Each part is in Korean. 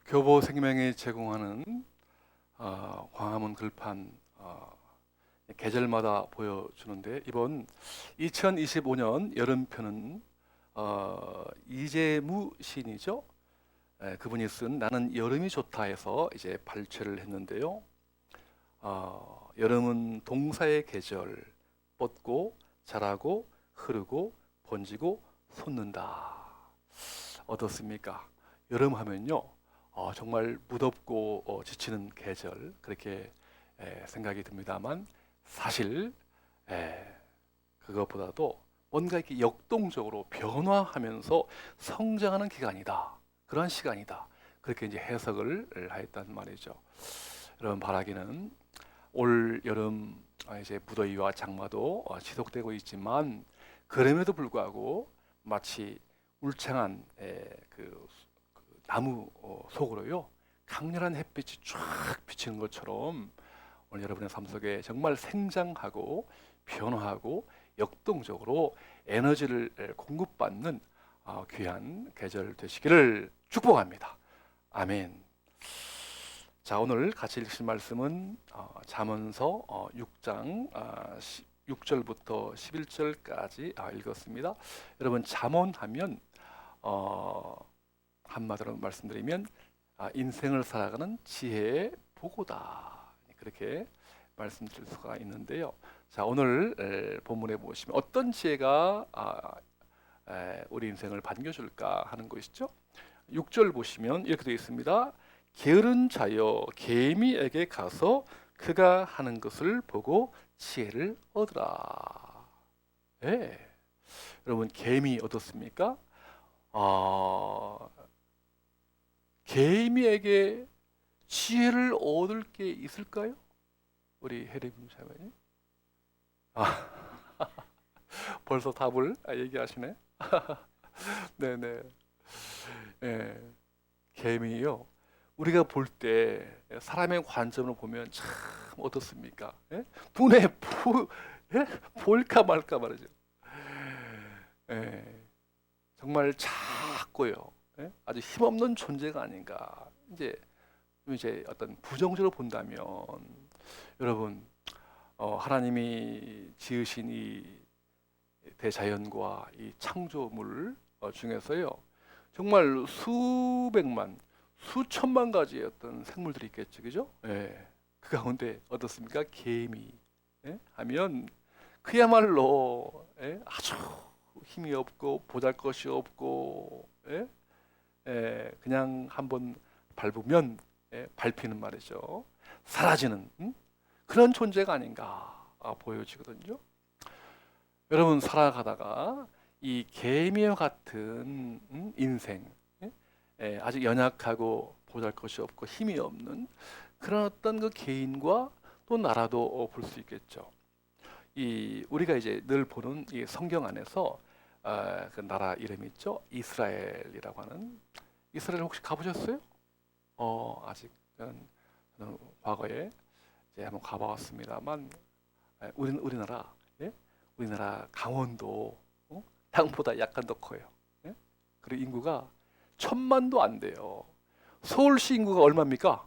교보생명이 제공하는 광화문 들판 계절마다 보여주는데, 이번 2025년 여름편은 이재무 시인이죠. 그분이 쓴 나는 여름이 좋다에서 이제 발췌를 했는데요. 여름은 동사의 계절, 뻗고 자라고 흐르고 번지고 솟는다. 어떻습니까? 여름 하면요, 정말 무덥고 지치는 계절, 그렇게 생각이 듭니다만, 사실 그것보다도 뭔가 이렇게 역동적으로 변화하면서 성장하는 기간이다, 그런 시간이다, 그렇게 이제 해석을 하였단 말이죠. 여러분, 바라기는 올 여름 이제 무더위와 장마도 지속되고 있지만, 그럼에도 불구하고 마치 울창한 그 나무 속으로요, 강렬한 햇빛이 쫙 비치는 것처럼 오늘 여러분의 삶 속에 정말 생장하고 변화하고 역동적으로 에너지를 공급받는 귀한 계절 되시기를 축복합니다. 아멘. 자, 오늘 같이 읽으실 말씀은 잠언서 6장 6절부터 11절까지 읽었습니다. 여러분, 잠언하면 한마디로 말씀드리면 인생을 살아가는 지혜의 보고다, 그렇게 말씀드릴 수가 있는데요. 자, 오늘 본문에 보시면 어떤 지혜가 우리 인생을 반겨줄까 하는 것이죠. 6절 보시면 이렇게 되어 있습니다. 게으른 자여 개미에게 가서 그가 하는 것을 보고 지혜를 얻으라. 네. 여러분, 개미 어떻습니까? 개미에게 지혜를 얻을 게 있을까요? 우리 해리군 샤바님? 벌써 답을 얘기하시네. 네네. 예, 개미요. 우리가 볼 때 사람의 관점으로 보면 참 어떻습니까? 예? 눈에 볼까 말까 말이죠. 예, 정말 작고요. 예? 아주 힘없는 존재가 아닌가. 이제 어떤 부정적으로 본다면, 여러분, 하나님이 지으신 이 대자연과 이 창조물 중에서요, 정말 수백만, 수천만 가지의 어떤 생물들이 있겠죠, 그죠? 예. 그 가운데 어떻습니까? 개미 하면 그야말로 아주 힘이 없고 보잘것이 없고 그냥 한번 밟으면 밟히는 말이죠. 사라지는 그런 존재가 아닌가 보여지거든요. 여러분, 살아가다가 이 개미와 같은 인생, 아직 연약하고 보잘것이 없고 힘이 없는 그런 어떤 그 개인과 또 나라도 볼 수 있겠죠. 우리가 이제 늘 보는 이 성경 안에서 그 나라 이름이 있죠. 이스라엘이라고 하는. 이스라엘 혹시 가보셨어요? 아직은 저는 과거에 이제 한번 가봐왔습니다만, 우리나라, 우리나라 강원도 땅보다 약간 더 커요. 그리고 인구가 1,000만도 안 돼요. 서울시 인구가 얼마입니까?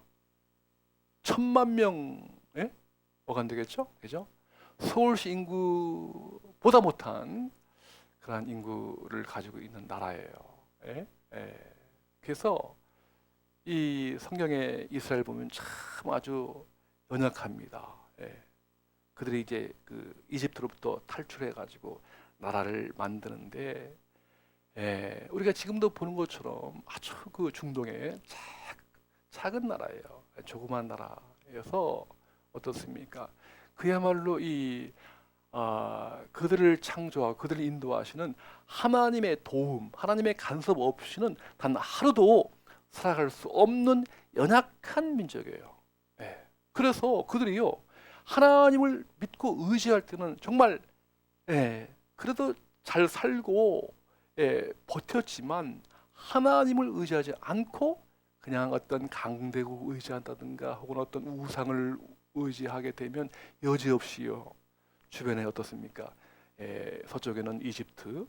1,000만 명어간 되겠죠? 그죠? 서울시 인구보다 못한 그러한 인구를 가지고 있는 나라예요. 그래서 이 성경의 이스라엘 보면 참 아주 연약합니다. 그들이 이제 그 이집트로부터 탈출해 가지고 나라를 만드는데, 우리가 지금도 보는 것처럼 아주 그 중동의 작은 나라예요. 조그만 나라여서 어떻습니까? 그야말로 그들을 창조하고 그들을 인도하시는 하나님의 도움, 하나님의 간섭 없이는 단 하루도 살아갈 수 없는 연약한 민족이에요. 그래서 그들이요, 하나님을 믿고 의지할 때는 정말 그래도 잘 살고 버텼지만, 하나님을 의지하지 않고 그냥 어떤 강대국을 의지한다든가 혹은 어떤 우상을 의지하게 되면 여지없이요, 주변에 어떻습니까? 서쪽에는 이집트,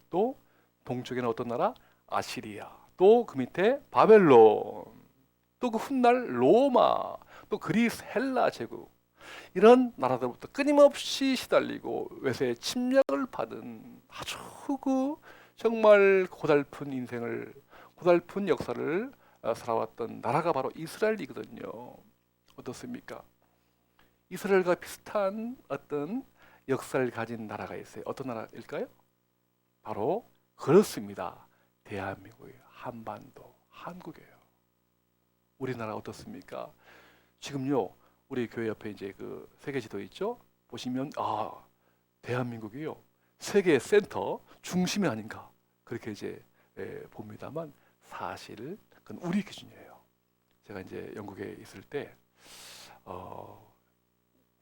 또 동쪽에는 어떤 나라? 아시리아, 또 그 밑에 바벨론. 또 그 훗날 로마, 또 그리스, 헬라 제국, 이런 나라들부터 끊임없이 시달리고 외세의 침략을 받은 아주 그 정말 고달픈 인생을, 고달픈 역사를 살아왔던 나라가 바로 이스라엘이거든요. 어떻습니까? 이스라엘과 비슷한 어떤 역사를 가진 나라가 있어요. 어떤 나라일까요? 바로 그렇습니다. 대한민국이에요. 한반도, 한국이에요. 우리나라 어떻습니까? 지금요, 우리 교회 옆에 이제 그 세계 지도 있죠? 보시면 대한민국이요, 세계 센터 중심이 아닌가 그렇게 이제 봅니다만, 사실 그건 우리 기준이에요. 제가 이제 영국에 있을 때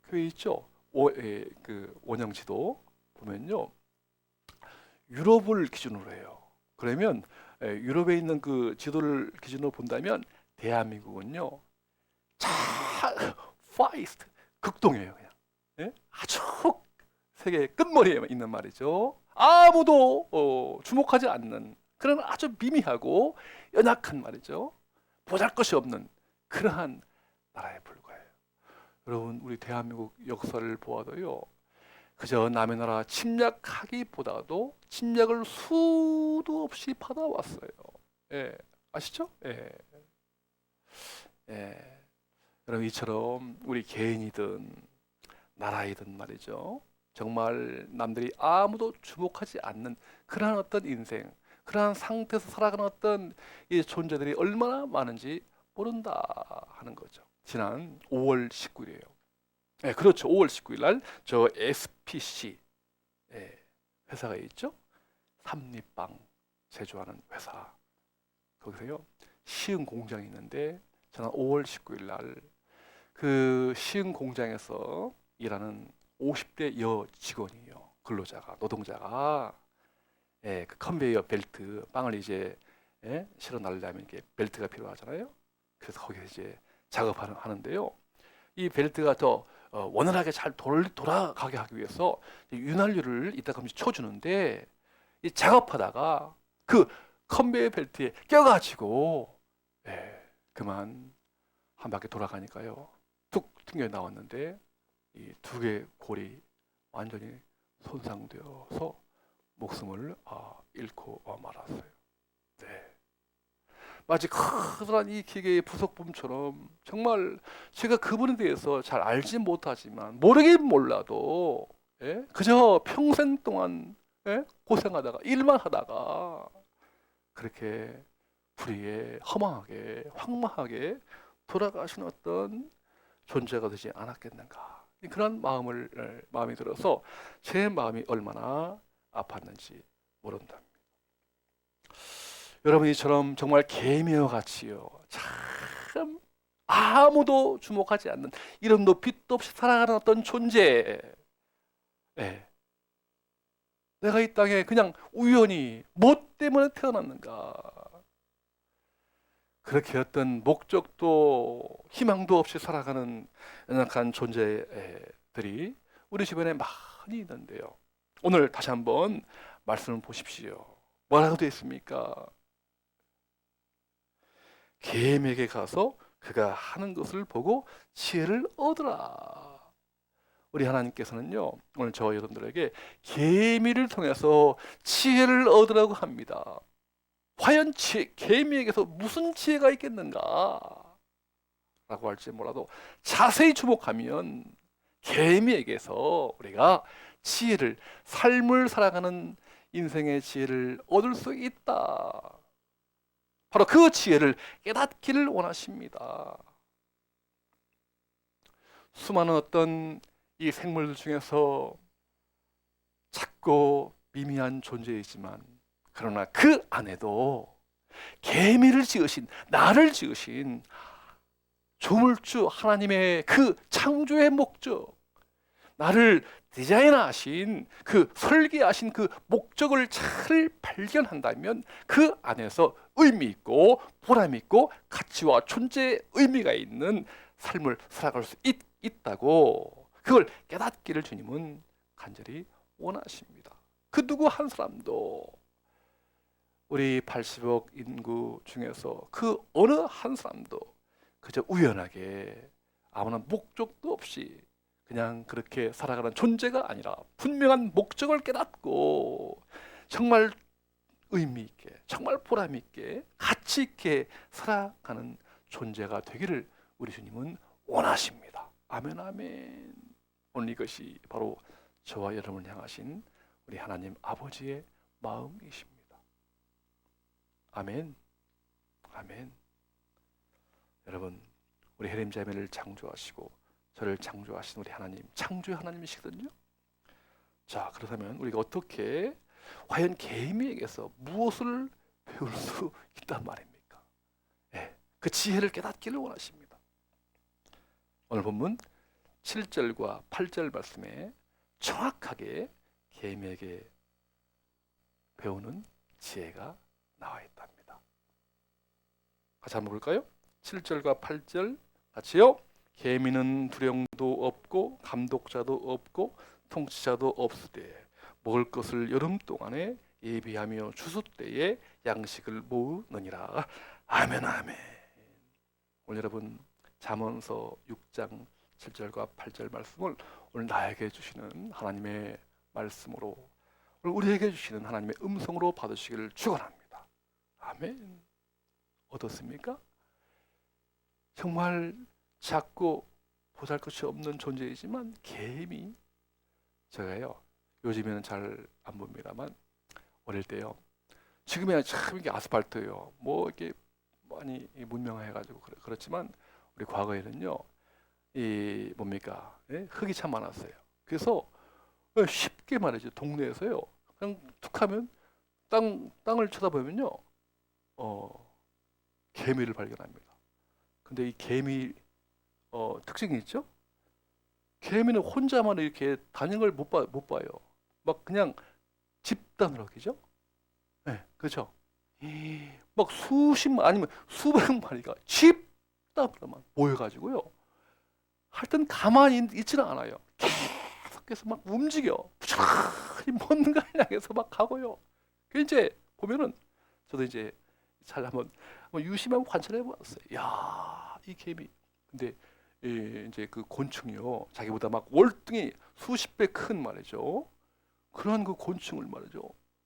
교회 있죠? 그 원형 지도 보면요, 유럽을 기준으로 해요. 그러면 유럽에 있는 그 지도를 기준으로 본다면 대한민국은요, 파이스트 극동이에요. 그냥 아주 세계 끝머리에 있는 말이죠. 아무도 주목하지 않는 그런 아주 미미하고 연약한 말이죠. 보잘것이 없는 그러한 나라에 불과해요. 여러분, 우리 대한민국 역사를 보아도요, 그저 남의 나라 침략하기보다도 침략을 수도 없이 받아왔어요. 예, 아시죠? 예. 예. 여러분, 이처럼 우리 개인이든 나라이든 말이죠, 정말 남들이 아무도 주목하지 않는 그러한 어떤 인생, 그러한 상태에서 살아가는 어떤 이 존재들이 얼마나 많은지 모른다 하는 거죠. 지난 5월 19일이에요. 네, 그렇죠. 5월 19일 날 저 SPC 회사가 있죠. 삼립빵 제조하는 회사. 거기서요, 시흥 공장이 있는데 지난 5월 19일 날 그 시흥 공장에서 일하는 50대 여 직원이요, 근로자가, 노동자가 그 컨베이어 벨트, 빵을 이제 실어 나르려면 이게 벨트가 필요하잖아요. 그래서 거기서 이제 작업하는데요. 이 벨트가 더 원활하게 잘 돌아가게 하기 위해서 윤활유를 이따금씩 쳐주는데, 이 작업하다가 그 컨베이어 벨트에 껴가지고 그만 한 바퀴 돌아가니까요, 툭 튕겨 나왔는데 이 두 개의 골이 완전히 손상되어서 목숨을 잃고 말았어요. 네. 마치 커다란 이 기계의 부속품처럼, 정말 제가 그분에 대해서 잘 알지 못하지만, 모르긴 몰라도 그저 평생 동안 고생하다가 일만 하다가 그렇게 불의에 허망하게 황망하게 돌아가신 어떤 존재가 되지 않았겠는가, 그런 마음이 들어서 제 마음이 얼마나 아팠는지 모른답니다. 여러분, 이처럼 정말 개미와 같이요, 참 아무도 주목하지 않는, 이름도 빛도 없이 살아가는 어떤 존재, 내가 이 땅에 그냥 우연히 뭐 때문에 태어났는가, 그렇게 어떤 목적도 희망도 없이 살아가는 연약한 존재들이 우리 주변에 많이 있는데요, 오늘 다시 한번 말씀을 보십시오. 뭐라고 되어 있습니까? 개미에게 가서 그가 하는 것을 보고 지혜를 얻으라. 우리 하나님께서는요, 오늘 저와 여러분들에게 개미를 통해서 지혜를 얻으라고 합니다. 과연 개미에게서 무슨 지혜가 있겠는가 라고 할지 몰라도, 자세히 주목하면 개미에게서 우리가 지혜를, 삶을 살아가는 인생의 지혜를 얻을 수 있다. 바로 그 지혜를 깨닫기를 원하십니다. 수많은 어떤 이 생물들 중에서 작고 미미한 존재이지만, 그러나 그 안에도 개미를 지으신, 나를 지으신 조물주 하나님의 그 창조의 목적, 나를 디자인하신 그 설계하신 그 목적을 잘 발견한다면, 그 안에서 의미 있고 보람 있고 가치와 존재의 의미가 있는 삶을 살아갈 수 있다고, 그걸 깨닫기를 주님은 간절히 원하십니다. 그 누구 한 사람도, 우리 80억 인구 중에서 그 어느 한 사람도 그저 우연하게 아무런 목적도 없이 그냥 그렇게 살아가는 존재가 아니라 분명한 목적을 깨닫고 정말 의미 있게, 정말 보람 있게, 가치 있게 살아가는 존재가 되기를 우리 주님은 원하십니다. 아멘, 아멘. 오늘 이것이 바로 저와 여러분을 향하신 우리 하나님 아버지의 마음이십니다. 아멘, 아멘. 여러분, 우리 헤렘자매를 창조하시고 저를 창조하신 우리 하나님, 창조의 하나님이시거든요. 자, 그렇다면 우리가 어떻게 과연 개미에게서 무엇을 배울 수 있단 말입니까? 예, 그 지혜를 깨닫기를 원하십니다. 오늘 본문 7절과 8절 말씀에 정확하게 개미에게 배우는 지혜가 나와 있답니다. 같이 한번 볼까요? 7절과 8절 같이요. 개미는 두령도 없고 감독자도 없고 통치자도 없으되 먹을 것을 여름 동안에 예비하며 추수 때에 양식을 모으느니라. 아멘, 아멘. 오늘 여러분 잠언서 6장 7절과 8절 말씀을 오늘 나에게 주시는 하나님의 말씀으로, 오늘 우리에게 주시는 하나님의 음성으로 받으시기를 축원합니다. 아멘. 어떻습니까? 정말 작고 보잘것이 없는 존재이지만 개미, 제가요 요즘에는 잘 안 봅니다만 어릴 때요, 지금이야 참 이게 아스팔트예요. 뭐 이렇게 많이 문명해가지고 그렇지만 우리 과거에는요 이 뭡니까? 예? 흙이 참 많았어요. 그래서 쉽게 말이죠, 동네에서요 그냥 툭하면 땅을 쳐다보면요 개미를 발견합니다. 근데 이 개미 특징이 있죠? 개미는 혼자만 이렇게 다니는 걸 못 봐요. 막 그냥 집단으로, 그죠? 네, 그렇죠. 막 수십만 아니면 수백 마리가 집단으로만 모여가지고요. 하여튼 가만히 있지는 않아요. 계속해서 막 움직여. 부지런히 뭔가 향해서 막 가고요. 그 이제 보면은 저도 이제 잘 한번 유심하게 관찰해 보았어요. 야, 이 개미. 근데 이제 그 곤충이요, 자기보다 막 월등히 수십 배 큰 말이죠. 그런 그 곤충을 말이죠,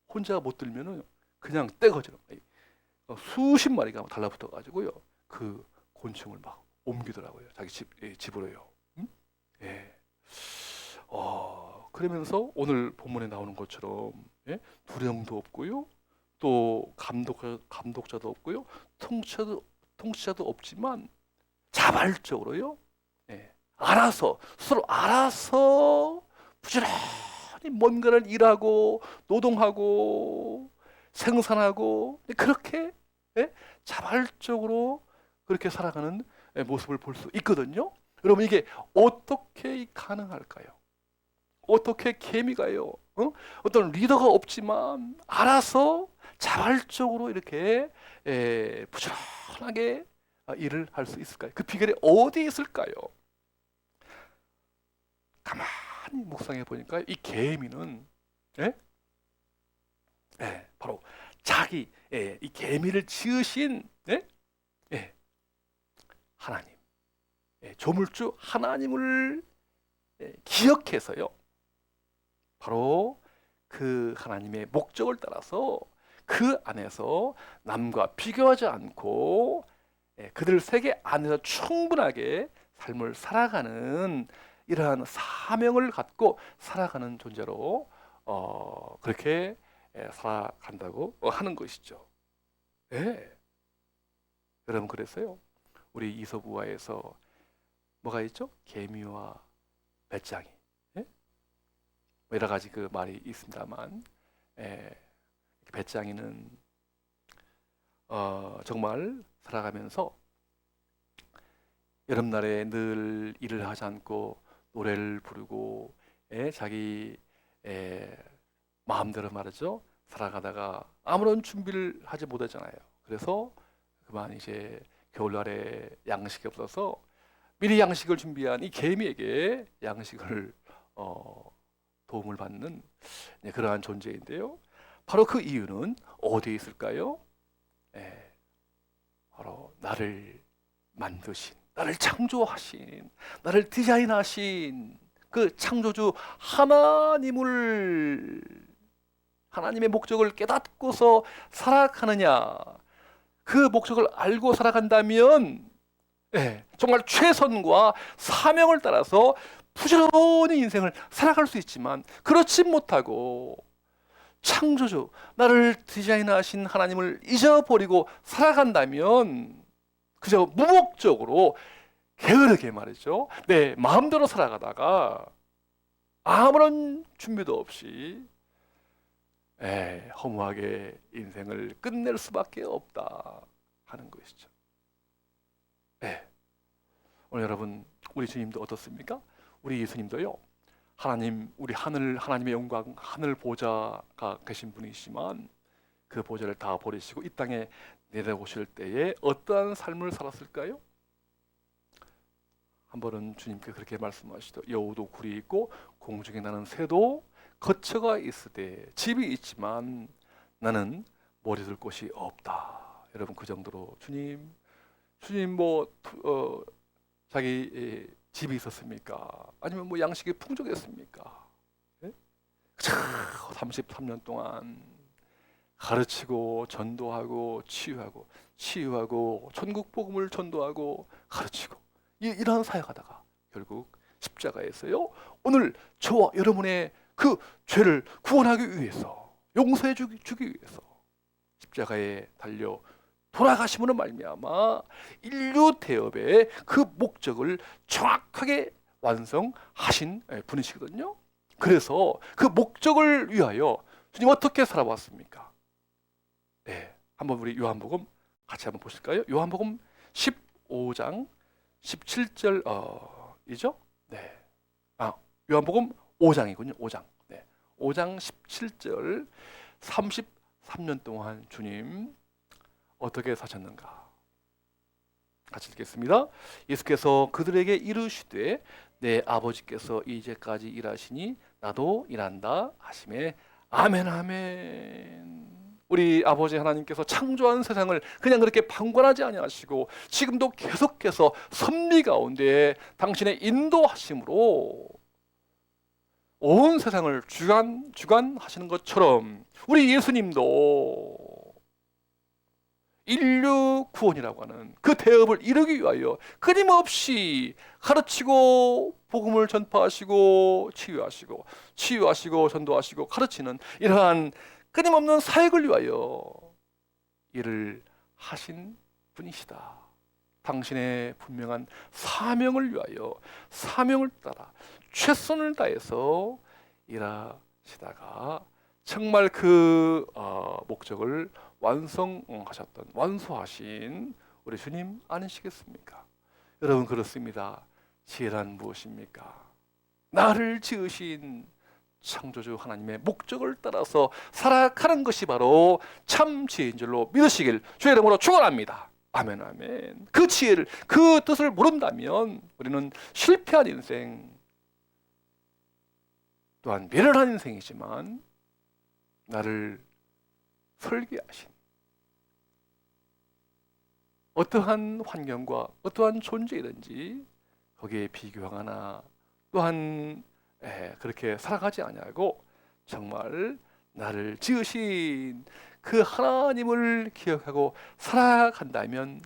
혼자 못 들면은 그냥 떼거지로 수십 마리가 달라붙어 가지고요 그 곤충을 막 옮기더라고요, 자기 집으로요. 응? 예. 그러면서 오늘 본문에 나오는 것처럼, 예? 두령도 없고요, 또 감독자도 없고요, 통치자도 없지만 자발적으로요, 예, 서로 알아서 부지런히 뭔가를 일하고 노동하고 생산하고 그렇게, 예, 자발적으로 그렇게 살아가는 모습을 볼 수 있거든요. 여러분, 이게 어떻게 가능할까요? 어떻게 개미가요? 어떤 리더가 없지만 알아서 자발적으로 이렇게 부지런하게 일을 할 수 있을까요? 그 비결이 어디에 있을까요? 가만히 묵상해 보니까 이 개미는, 예? 바로 이 개미를 지으신, 예? 하나님, 조물주 하나님을 기억해서요, 바로 그 하나님의 목적을 따라서 그 안에서 남과 비교하지 않고 그들 세계 안에서 충분하게 삶을 살아가는 이러한 사명을 갖고 살아가는 존재로 그렇게 살아간다고 하는 것이죠. 예. 여러분, 그래서요 우리 이솝우화에서 뭐가 있죠? 개미와 배짱이, 예? 여러 가지 그 말이 있습니다만, 배짱이는 정말 살아가면서 여름날에 늘 일을 하지 않고 노래를 부르고 자기 마음대로 말이죠, 살아가다가 아무런 준비를 하지 못하잖아요. 그래서 그만 이제 겨울날에 양식이 없어서 미리 양식을 준비한 이 개미에게 양식을 도움을 받는 그러한 존재인데요. 바로 그 이유는 어디에 있을까요? 바로 나를 만드신, 나를 창조하신, 나를 디자인하신 그 창조주 하나님의 목적을 깨닫고서 살아가느냐, 그 목적을 알고 살아간다면 정말 최선과 사명을 따라서 부지런히 인생을 살아갈 수 있지만, 그렇지 못하고 창조주, 나를 디자인하신 하나님을 잊어버리고 살아간다면 그저 무목적으로 게으르게 말이죠, 내 마음대로 살아가다가 아무런 준비도 없이 허무하게 인생을 끝낼 수밖에 없다 하는 것이죠. 오늘 여러분, 우리 주님도 어떻습니까? 우리 예수님도요, 우리 하나님의 영광, 하늘 보좌가 계신 분이시지만 그 보좌를 다 버리시고 이 땅에 내려오실 때에 어떠한 삶을 살았을까요? 한 번은 주님께 그렇게 말씀하시죠. 여우도 굴이 있고 공중에 나는 새도 거처가 있으되 집이 있지만 나는 머리둘 곳이 없다. 여러분, 그 정도로 주님 자기 집이 있었습니까? 아니면 양식이 풍족했습니까? 33년 동안 가르치고 전도하고 치유하고 천국 복음을 전도하고 가르치고 이러한 사역하다가 결국 십자가에서요, 오늘 저와 여러분의 그 죄를 구원하기 위해서, 용서해 주기 위해서 십자가에 달려 돌아가심으로 말미암아 인류 대업의 그 목적을 정확하게 완성하신 분이시거든요. 그래서 그 목적을 위하여 주님 어떻게 살아왔습니까? 한번 우리 요한복음 같이 한번 보실까요? 요한복음 15장 17절이죠? 요한복음 5장이군요. 5장. 5장 17절, 33년 동안 주님 어떻게 사셨는가? 같이 읽겠습니다. 예수께서 그들에게 이르시되 내 아버지께서 이제까지 일하시니 나도 일한다 하시매 아멘 아멘. 우리 아버지 하나님께서 창조한 세상을 그냥 그렇게 방관하지 아니하시고 지금도 계속해서 섭리 가운데 당신의 인도하심으로 온 세상을 주관하시는 것처럼 우리 예수님도 인류 구원이라고 하는 그 대업을 이루기 위하여 끊임없이 가르치고 복음을 전파하시고 치유하시고 전도하시고 가르치는 이러한 끊임없는 사역을 위하여 일을 하신 분이시다. 당신의 분명한 사명을 위하여 사명을 따라 최선을 다해서 일하시다가 정말 그 목적을 완수하신 우리 주님 아니시겠습니까? 여러분, 그렇습니다. 지혜란 무엇입니까? 나를 지으신 창조주 하나님의 목적을 따라서 살아가는 것이 바로 참 지혜인 줄로 믿으시길 주의 이름으로 축원합니다. 아멘 아멘. 그 지혜를, 그 뜻을 모른다면 우리는 실패한 인생, 또한 미련한 인생이지만 나를 설계하신 어떠한 환경과 어떠한 존재이든지 거기에 비교하거나 또한 그렇게 살아가지 아니하고 정말 나를 지으신 그 하나님을 기억하고 살아간다면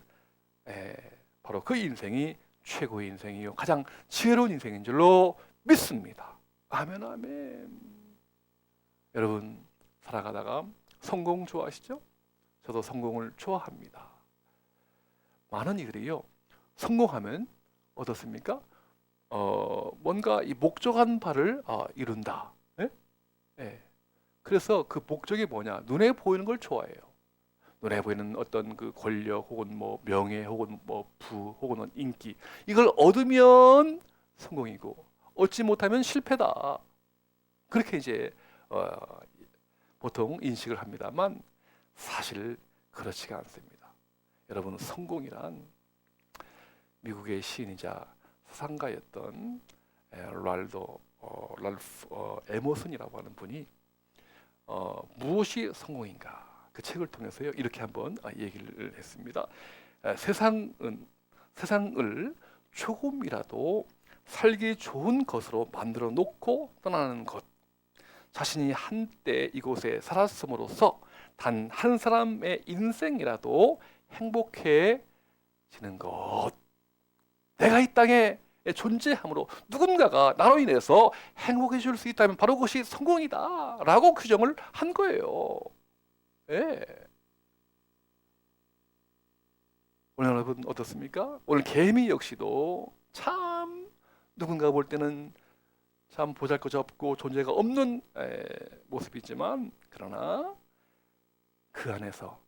바로 그 인생이 최고의 인생이요 가장 지혜로운 인생인 줄로 믿습니다. 아멘 아멘. 여러분, 살아가다가 성공 좋아하시죠? 저도 성공을 좋아합니다. 많은 이들이요, 성공하면 어떻습니까? 뭔가 이 목적한 바를 이룬다. 그래서 그 목적이 뭐냐? 눈에 보이는 걸 좋아해요. 눈에 보이는 어떤 그 권력 혹은 뭐 명예 혹은 뭐 부 혹은 인기, 이걸 얻으면 성공이고 얻지 못하면 실패다. 그렇게 이제 보통 인식을 합니다만 사실 그렇지가 않습니다. 여러분, 성공이란 미국의 시인이자 사상가였던 랄프 에머슨이라고 하는 분이 무엇이 성공인가 그 책을 통해서요 이렇게 한번 얘기를 했습니다. 세상은 세상을 조금이라도 살기 좋은 것으로 만들어 놓고 떠나는 것, 자신이 한때 이곳에 살았음으로써 단 한 사람의 인생이라도 행복해지는 것. 내가 이 땅에 존재함으로 누군가가 나로 인해서 행복해질 수 있다면 바로 그것이 성공이다 라고 규정을 한 거예요. 예. 오늘 여러분 어떻습니까? 오늘 개미 역시도 참 누군가 볼 때는 참 보잘것없고 존재가 없는 모습이지만, 그러나 그 안에서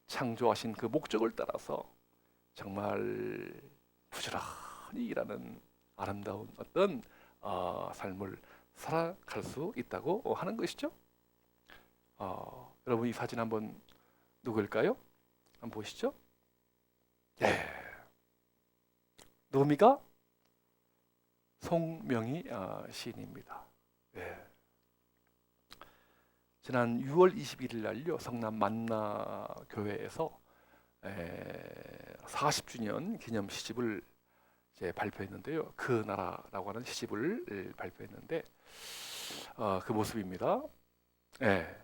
창조하신 그 목적을 따라서 정말 부지런히 일하는 아름다운 어떤 삶을 살아갈 수 있다고 하는 것이죠. 여러분 이 사진 한번 누구일까요? 한번 보시죠. 예, 누굽니까? 송명희 시인입니다. 예. 지난 6월 21일 날요 성남 만나 교회에서 40주년 기념 시집을 이제 발표했는데요. 그 나라라고 하는 시집을 발표했는데 그 모습입니다. 예.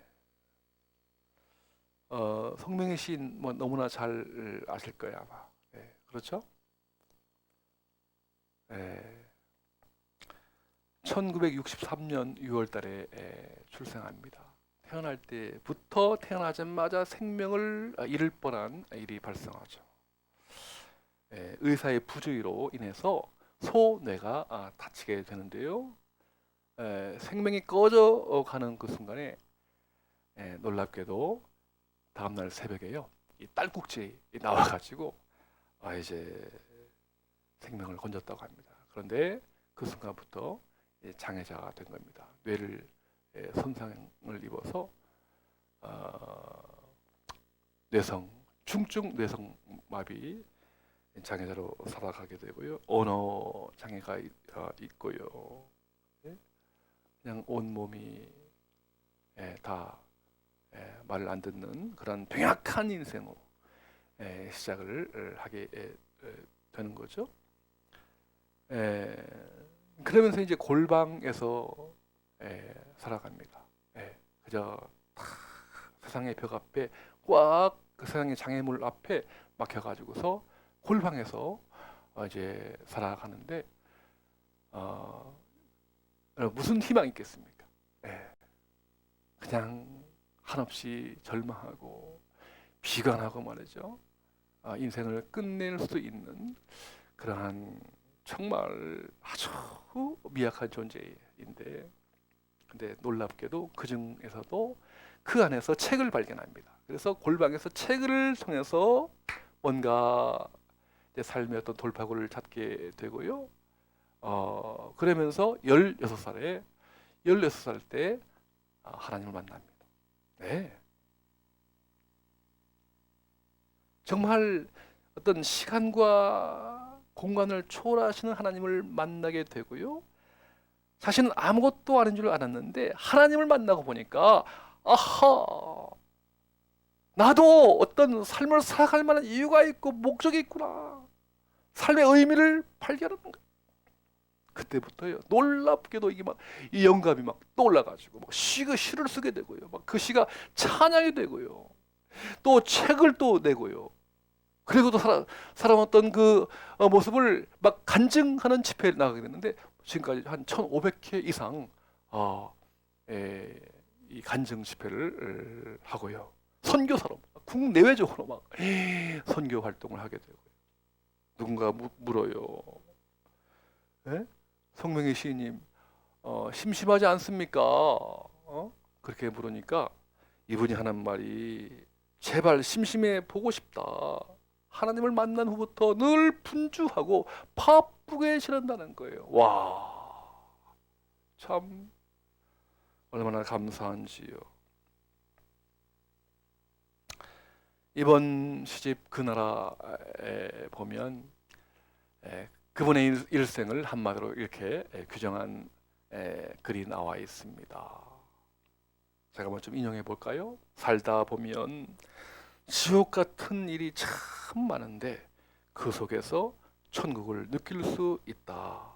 송명희 시인 뭐 너무나 잘 아실 거예요 아마. 예. 그렇죠? 예. 1963년 6월달에 출생합니다. 태어날 때부터 태어나자마자 생명을 잃을 뻔한 일이 발생하죠. 의사의 부주의로 인해서 소뇌가 다치게 되는데요. 생명이 꺼져가는 그 순간에 놀랍게도 다음날 새벽에요, 이 딸꾹질이 나와가지고 이제 생명을 건졌다고 합니다. 그런데 그 순간부터 장애자가 된 겁니다. 뇌를 손상을 입어서 중증 뇌성마비 장애자로 살아가게 되고요. 언어 장애가 있고요. 그냥 온 몸이 다 말을 안 듣는 그런 병약한 인생으로 시작을 하게 되는 거죠. 그러면서 이제 골방에서 살아갑니다. 그저 세상의 벽 앞에 꽉 그 세상의 장애물 앞에 막혀가지고서 골방에서 이제 살아가는데 무슨 희망이 있겠습니까? 그냥 한없이 절망하고 비관하고 말이죠. 인생을 끝낼 수 있는 그러한 정말 아주 미약한 존재인데, 근데 놀랍게도 그 중에서도 그 안에서 책을 발견합니다. 그래서 골방에서 책을 통해서 뭔가 이제 삶의 어떤 돌파구를 찾게 되고요. 그러면서 16살 때 하나님을 만납니다. 네. 정말 어떤 시간과 공간을 초월하시는 하나님을 만나게 되고요. 자신은 아무것도 아닌 줄 알았는데 하나님을 만나고 보니까 아하, 나도 어떤 삶을 살아갈 만한 이유가 있고 목적이 있구나. 삶의 의미를 발견하는 거예요. 그때부터요, 놀랍게도 이게 막 이 영감이 막 떠올라가지고 막 시를 쓰게 되고요. 막 그 시가 찬양이 되고요. 또 책을 또 내고요. 그리고 또 살아왔던 그 모습을 막 간증하는 집회에 나가게 됐는데, 지금까지 한 1,500회 이상 이 간증 집회를 하고요. 선교사로 국내외적으로 막 선교 활동을 하게 되고요. 누군가 물어요. 송명희 시인님, 심심하지 않습니까? 그렇게 물으니까 이분이 하는 말이, 제발 심심해 보고 싶다. 하나님을 만난 후부터 늘 분주하고 바쁘게 지낸다는 거예요. 와, 참 얼마나 감사한지요. 이번 시집 그 나라에 보면 그분의 일생을 한마디로 이렇게 규정한 글이 나와 있습니다. 제가 한번 좀 인용해 볼까요? 살다 보면 지옥 같은 일이 참 많은데 그 속에서 천국을 느낄 수 있다.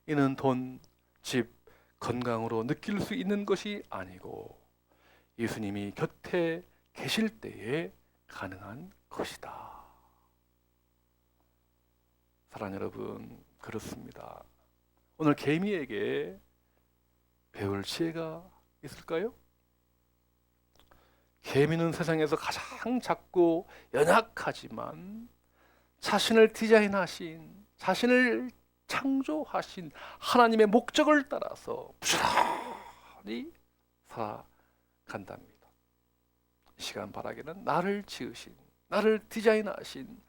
이는 돈, 집, 건강으로 느낄 수 있는 것이 아니고 예수님이 곁에 계실 때에 가능한 것이다. 사랑하는 여러분, 그렇습니다. 오늘 개미에게 배울 지혜가 있을까요? 개미는 세상에서 가장 작고 연약하지만 자신을 디자인하신, 자신을 창조하신 하나님의 목적을 따라서 부지런히 살아간답니다. 이 시간 바라기는 나를 지으신, 나를 디자인하신